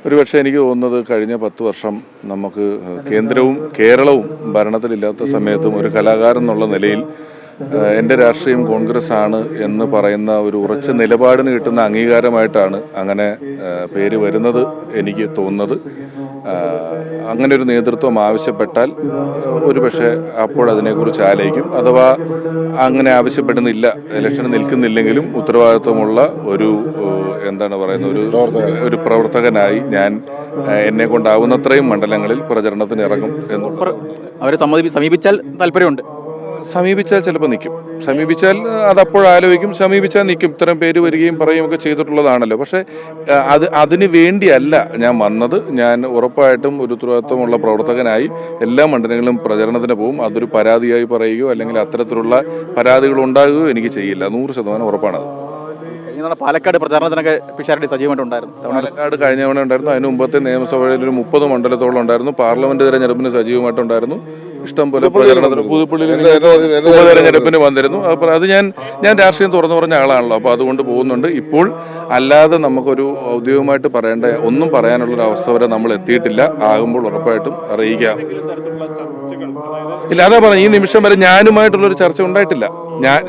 ഒരുപക്ഷെ എനിക്ക് തോന്നുന്നത് കഴിഞ്ഞ 10 വർഷം നമുക്ക് കേന്ദ്രവും കേരളവും ഭരണത്തിലില്ലാത്ത സമയത്തും ഒരു കലാകാരൻ എന്നുള്ള നിലയിൽ എൻ്റെ രാഷ്ട്രീയം കോൺഗ്രസ് ആണ് എന്ന് പറയുന്ന ഒരു ഉറച്ച നിലപാടിന് കിട്ടുന്ന അംഗീകാരമായിട്ടാണ് അങ്ങനെ പേര് വരുന്നത് എനിക്ക് തോന്നുന്നത്. അങ്ങനെ ഒരു നേതൃത്വം ആവശ്യപ്പെട്ടാൽ ഒരുപക്ഷെ അപ്പോഴതിനെക്കുറിച്ച് ആലോചിക്കും. അഥവാ അങ്ങനെ ആവശ്യപ്പെടുന്നില്ല, ഇലക്ഷന് നിൽക്കുന്നില്ലെങ്കിലും ഉത്തരവാദിത്വമുള്ള ഒരു എന്താണ് പറയുന്ന ഒരു പ്രവർത്തകനായി ഞാൻ എന്നെ കൊണ്ടാവുന്നത്രയും മണ്ഡലങ്ങളിൽ പ്രചരണത്തിന് ഇറങ്ങും എന്ന്. അവരെ സമീപിച്ചാൽ താല്പര്യമുണ്ട്. സമീപിച്ചാൽ ചിലപ്പോൾ നിൽക്കും, സമീപിച്ചാൽ അതപ്പോഴാലോചിക്കും, സമീപിച്ചാൽ നിൽക്കും. ഇത്തരം പേര് വരികയും പറയുകയും ഒക്കെ ചെയ്തിട്ടുള്ളതാണല്ലോ. പക്ഷേ അതിന് വേണ്ടിയല്ല ഞാൻ വന്നത്. ഞാൻ ഉറപ്പായിട്ടും ഒരു ഉത്തരവാദിത്വമുള്ള പ്രവർത്തകനായി എല്ലാ മണ്ഡലങ്ങളിലും പ്രചരണത്തിന് പോകും. അതൊരു പരാതിയായി പറയുകയോ അല്ലെങ്കിൽ അത്തരത്തിലുള്ള പരാതികൾ ഉണ്ടാകുകയോ എനിക്ക് ചെയ്യില്ല. 100% ഉറപ്പാണത്. പാലക്കാട് പ്രചാരണത്തിനൊക്കെ പിഷാരടി സജീവമായിട്ടുണ്ടായിരുന്നു. പാലക്കാട് കഴിഞ്ഞ തവണ ഉണ്ടായിരുന്നു. അതിന് മുമ്പത്തെ നിയമസഭയിൽ ഒരു 30 മണ്ഡലത്തോളം ഉണ്ടായിരുന്നു. പാർലമെന്റ് തെരഞ്ഞെടുപ്പിന് സജീവമായിട്ടുണ്ടായിരുന്നു. ഇഷ്ടം പോലെ പ്രചരണത്തിന് പുതുപ്പള്ളിയിൽ ഉപതെരഞ്ഞെടുപ്പിന് വന്നിരുന്നു. അപ്പോൾ അത് ഞാൻ രാഷ്ട്രീയം തുറന്നു പറഞ്ഞ ആളാണല്ലോ. അപ്പോൾ അതുകൊണ്ട് പോകുന്നുണ്ട്. ഇപ്പോൾ അല്ലാതെ നമുക്കൊരു ഔദ്യോഗികമായിട്ട് ഒന്നും പറയാനുള്ളൊരു അവസ്ഥ വരെ നമ്മൾ എത്തിയിട്ടില്ല. ആകുമ്പോൾ ഉറപ്പായിട്ടും അറിയിക്കാം. ഇല്ല, അതാ പറഞ്ഞ ഈ നിമിഷം വരെ ഞാനുമായിട്ടുള്ളൊരു ചർച്ച ഉണ്ടായിട്ടില്ല.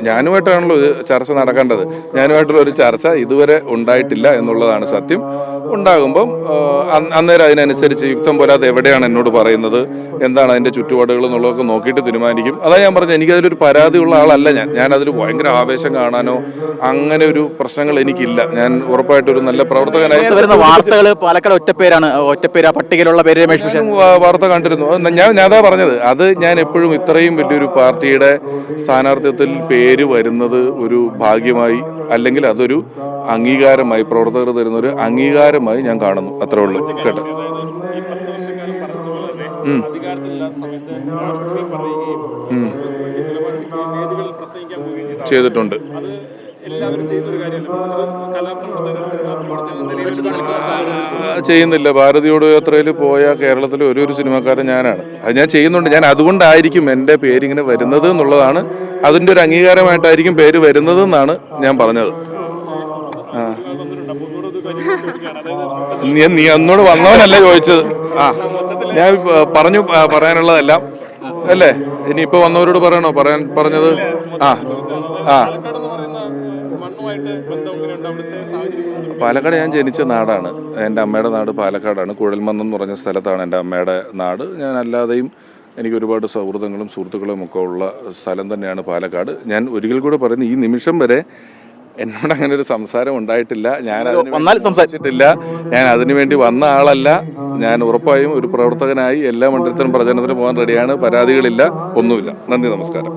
ഞാനുമായിട്ടാണല്ലോ ചർച്ച നടക്കേണ്ടത്. ഞാനുമായിട്ടുള്ള ഒരു ചർച്ച ഇതുവരെ ഉണ്ടായിട്ടില്ല എന്നുള്ളതാണ് സത്യം. ഉണ്ടാകുമ്പം അന്നേരം അതിനനുസരിച്ച് യുക്തം പോലെ അത് എവിടെയാണ് എന്നോട് പറയുന്നത്, എന്താണ് അതിൻ്റെ ചുറ്റുപാടുകൾ എന്നുള്ളതൊക്കെ നോക്കിയിട്ട് തീരുമാനിക്കും. അതാ ഞാൻ പറഞ്ഞത്, എനിക്കതിലൊരു പരാതിയുള്ള ആളല്ല. ഞാനതിൽ ഭയങ്കര ആവേശം കാണാനോ അങ്ങനെ ഒരു പ്രശ്നങ്ങൾ എനിക്കില്ല. ഞാൻ ഉറപ്പായിട്ടൊരു നല്ല പ്രവർത്തകനായി. വാർത്തകൾ പാലക്കാട് ഒറ്റപ്പേര് പട്ടികയിലുള്ള പേര് രമേശ് വാർത്ത കണ്ടിരുന്നു. ഞാൻ അതാ പറഞ്ഞത്, അത് ഞാൻ എപ്പോഴും ഇത്രയും വലിയൊരു പാർട്ടിയുടെ സ്ഥാനാർത്ഥിത്വത്തിൽ പേര് വരുന്നത് ഒരു ഭാഗ്യമായി, അല്ലെങ്കിൽ അതൊരു അംഗീകാരമായി, പ്രവർത്തകർ തരുന്ന ഒരു അംഗീകാരമായി ഞാൻ കാണുന്നു. അത്രേ ഉള്ളൂ. കേട്ടോ, ചെയ്തിട്ടുണ്ട്. ചെയ്യുന്നില്ല. ഭാരതിയോട് യാത്രയിൽ പോയ കേരളത്തിലെ ഒരു സിനിമാക്കാരൻ ഞാനാണ്. അത് ഞാൻ ചെയ്യുന്നുണ്ട്. ഞാൻ അതുകൊണ്ടായിരിക്കും എൻ്റെ പേരിങ്ങനെ വരുന്നത് എന്നുള്ളതാണ്. അതിൻ്റെ ഒരു അംഗീകാരമായിട്ടായിരിക്കും പേര് വരുന്നത് എന്നാണ് ഞാൻ പറഞ്ഞത്. നീ അന്നോട് വന്നവനല്ല ചോദിച്ചത്. ഞാൻ പറയാനുള്ളതെല്ലാം അല്ലേ. ഇനിയിപ്പോ വന്നവരോട് പറയണോ പറഞ്ഞത്? പാലക്കാട് ഞാൻ ജനിച്ച നാടാണ്. എൻ്റെ അമ്മയുടെ നാട് പാലക്കാടാണ്. കുഴൽമന്നം എന്ന് പറഞ്ഞ സ്ഥലത്താണ് എൻ്റെ അമ്മയുടെ നാട്. ഞാൻ അല്ലാതെയും എനിക്ക് ഒരുപാട് സൗഹൃദങ്ങളും സുഹൃത്തുക്കളും ഒക്കെ ഉള്ള സ്ഥലം തന്നെയാണ് പാലക്കാട്. ഞാൻ ഒരിക്കൽ കൂടെ പറയുന്നു, ഈ നിമിഷം വരെ എന്നോട് അങ്ങനെ ഒരു സംസാരം ഉണ്ടായിട്ടില്ല. ഞാൻ സംസാരിച്ചിട്ടില്ല. ഞാൻ അതിനുവേണ്ടി വന്ന ആളല്ല. ഞാൻ ഉറപ്പായും ഒരു പ്രവർത്തകനായി എല്ലാ മണ്ഡലത്തിലും പ്രചരണത്തിന് പോകാൻ റെഡിയാണ്. പരാതികളില്ല, ഒന്നുമില്ല. നന്ദി, നമസ്കാരം.